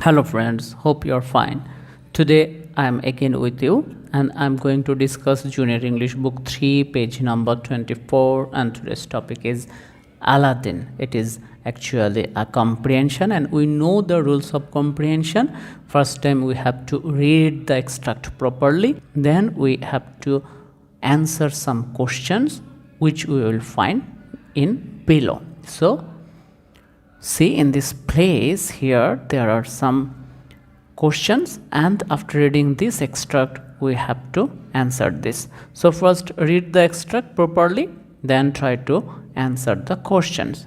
Hello friends, hope you're fine. Today I am again with you and I'm going to discuss Junior English Book 3 page number 24, and today's topic is Aladdin. It is actually a comprehension and we know the rules of comprehension. First time we have to read the extract properly, then we have to answer some questions which we will find in below. So see, in this place here there are some questions, and after reading this extract we have to answer this. So first read the extract properly, then try to answer the questions.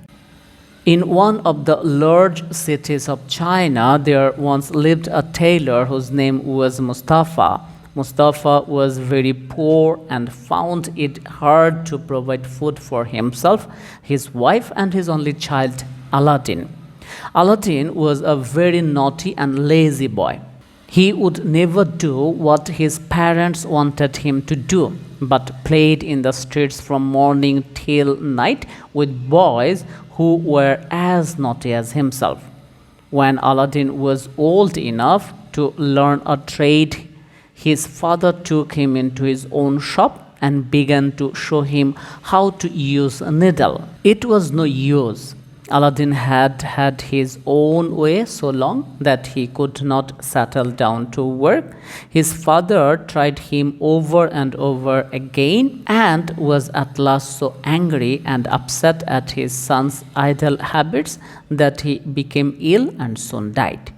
In one of the large cities of China, there once lived a tailor whose name was Mustafa. Mustafa was very poor and found it hard to provide food for himself, his wife, and his only child, Aladdin. Aladdin was a very naughty and lazy boy. He would never do what his parents wanted him to do, but played in the streets from morning till night with boys who were as naughty as himself. When Aladdin was old enough to learn a trade, his father took him into his own shop and began to show him how to use a needle. It was no use. Aladdin had had his own way so long that he could not settle down to work. His father tried him over and over again and was at last so angry and upset at his son's idle habits that he became ill and soon died.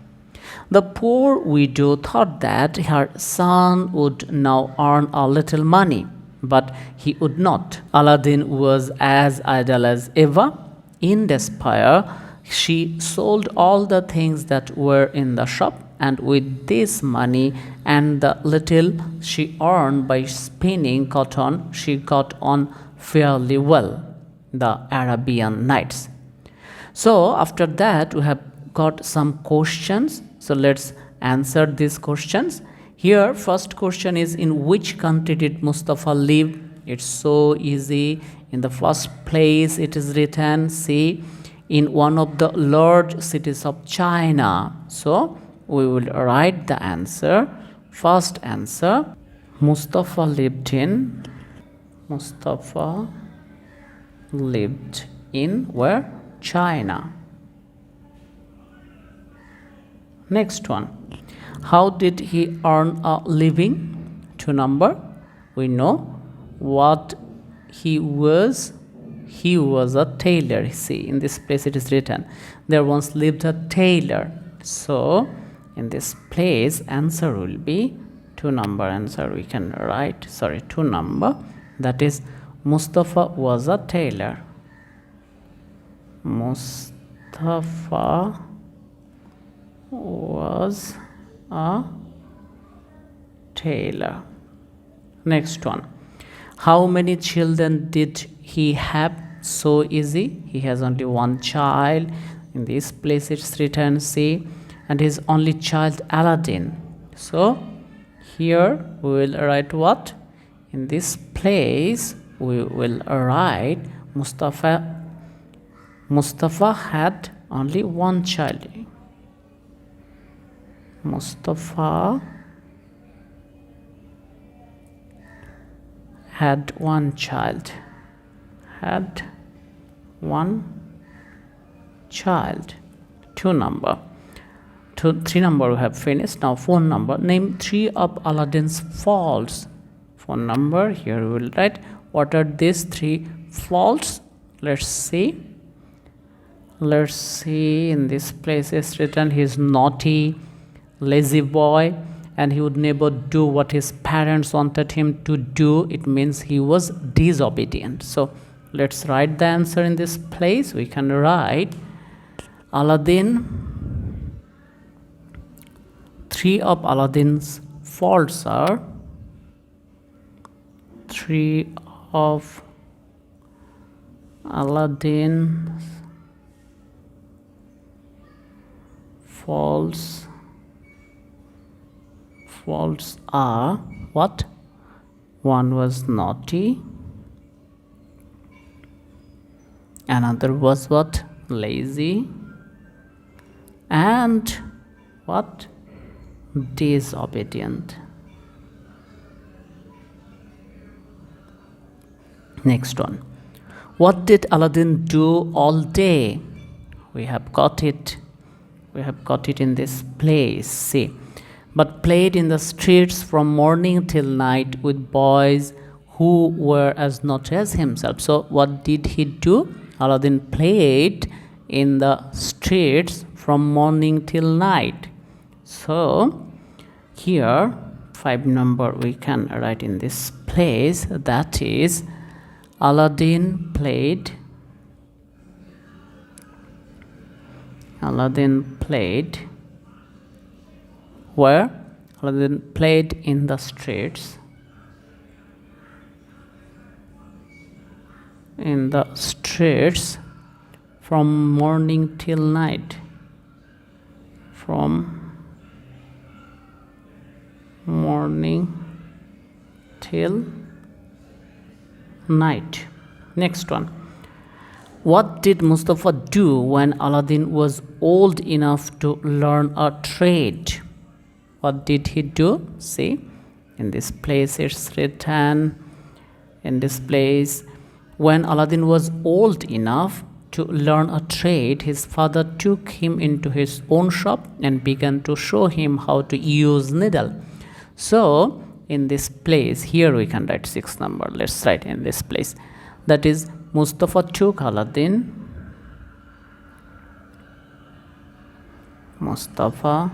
The poor widow thought that her son would now earn a little money, but he would not. Aladdin was as idle as ever. In despair, she sold all the things that were in the shop, and with this money and the little she earned by spinning cotton, she got on fairly well. The Arabian Nights. So after that, we have got some questions. So let's answer these questions. Here, first question is, in which country did Mustafa live? It's so easy. In the first place, it is written, see, in one of the large cities of China. So we will write the answer. First answer, Mustafa lived in where? China. Next one, how did he earn a living? 2 number, we know what he was a tailor. See, in this place it is written, there once lived a tailor. So in this place answer will be 2 number answer. We can write 2 number, that is Mustafa was a tailor. Mustafa was a tailor. Next one, how many children did he have? So easy, he has only one child. In this place it's written, see, and his only child Aladdin. So here we will write what? In this place we will write Mustafa had only one child. Mustafa had one child. 2 number. 3 number we have finished. Now 4 number, name 3 of Aladdin's faults. 4 number, here we will write what are these 3 faults. Let's see. In this place it's written, he is naughty, lazy boy, and he would never do what his parents wanted him to do. It means he was disobedient. So let's write the answer in this place. We can write Aladdin. 3 of Aladdin's faults are, 3 of Aladdin's faults are what? 1 was naughty, another was what? Lazy, and What? Disobedient. Next one. What did Aladdin do all day? We have got it. We have got it in this place. See. But played in the streets from morning till night with boys who were as naughty as himself. So what did he do? Aladdin played in the streets from morning till night. So here 5 number we can write in this place, that is Aladdin played where? Aladdin played in the streets from morning till night. From morning till night. Next one. What did Mustafa do when Aladdin was old enough to learn a trade? What did he do? See, in this place it's written, in this place, when Aladdin was old enough to learn a trade, his father took him into his own shop and began to show him how to use needle. So in this place, here we can write 6 number. Let's write in this place. That is, Mustafa took Aladdin. Mustafa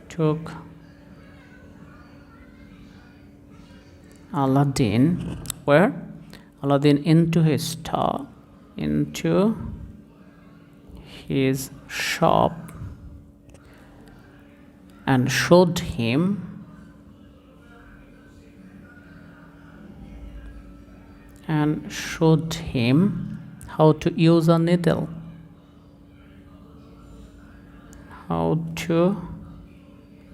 took Aladdin where? Aladdin into his store, into his shop, and showed him how to use a needle. How to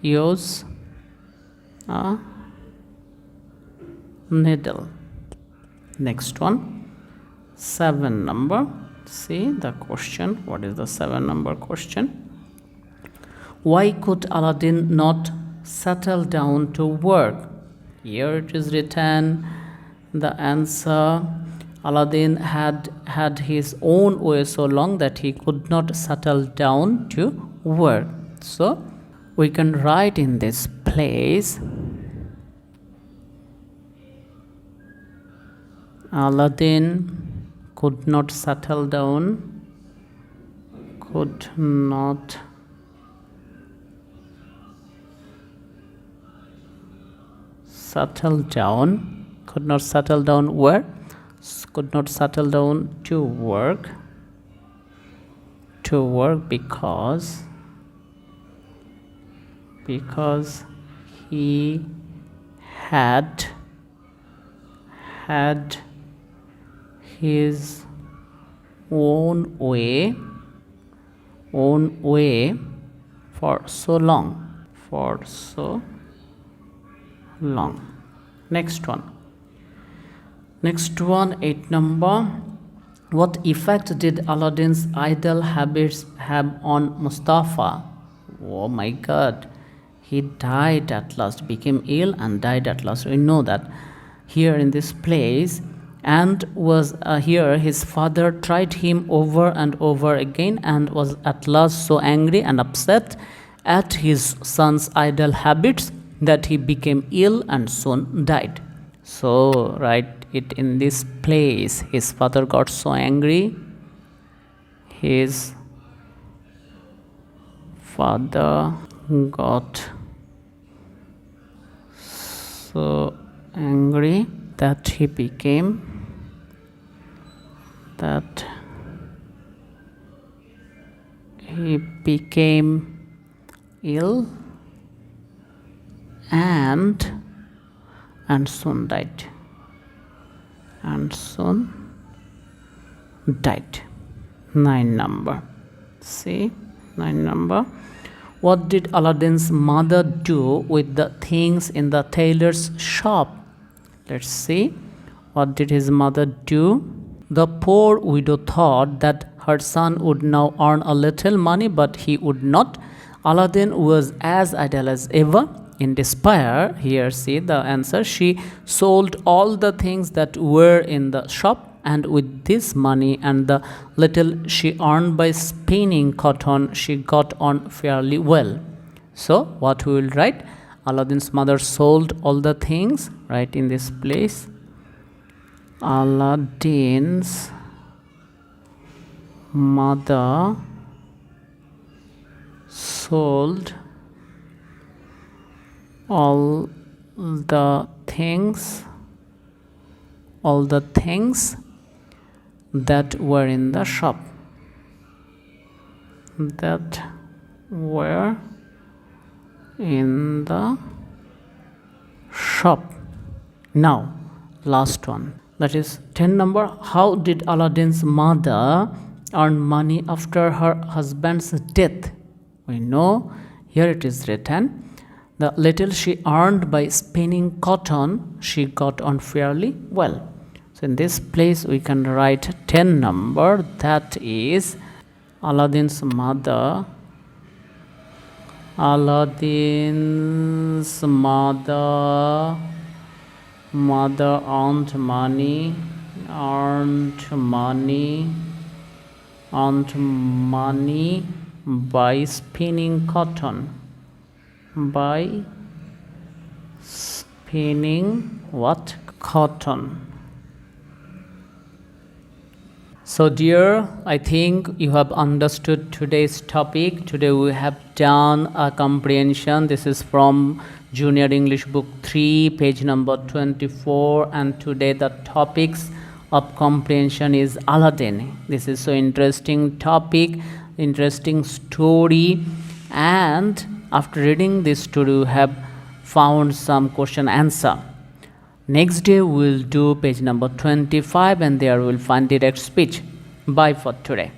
use a needle. Next one, 7 number. See the question. What is the 7 number question? Why could Aladdin not settle down to work? Here it is written the answer. Aladdin had his own way so long that he could not settle down to work. So we can write in this place, Aladdin could not settle down, could not settle down where? Could not settle down to work because he had his own way for so long. Next one, 8 number. What effect did Aladdin's idle habits have on Mustafa? Oh my God, he died at last, became ill and died at last. We know that here in this place, and was here his father tried him over and over again and was at last so angry and upset at his son's idle habits that he became ill and soon died. So write it in this place. His father got so angry. His father got so angry that he became ill and soon died. 9 number. See, 9 number. What did Aladdin's mother do with the things in the tailor's shop? Let's see. What did his mother do? The poor widow thought that her son would now earn a little money, but he would not. Aladdin was as idle as ever. In despair, here see the answer, she sold all the things that were in the shop, and with this money and the little she earned by spinning cotton, she got on fairly well. So what we will write? Aladdin's mother sold all the things, right in this place. Aladdin's mother sold all the things that were in the shop, that were in the shop. Now last one, that is 10 number. How did Aladdin's mother earn money after her husband's death? We know here it is written, the little she earned by spinning cotton, she got on fairly well. So in this place we can write 10 number, that is Aladdin's mother earned money by spinning cotton, by spinning what? Cotton. So dear, I think you have understood today's topic. Today we have done a comprehension. This is from Junior English Book 3, page number 24, and today the topics of comprehension is Aladdin. This is so interesting topic, interesting story, and after reading this story you have found some question answer. Next day we will do page number 25, and there we will find direct speech. Bye for today.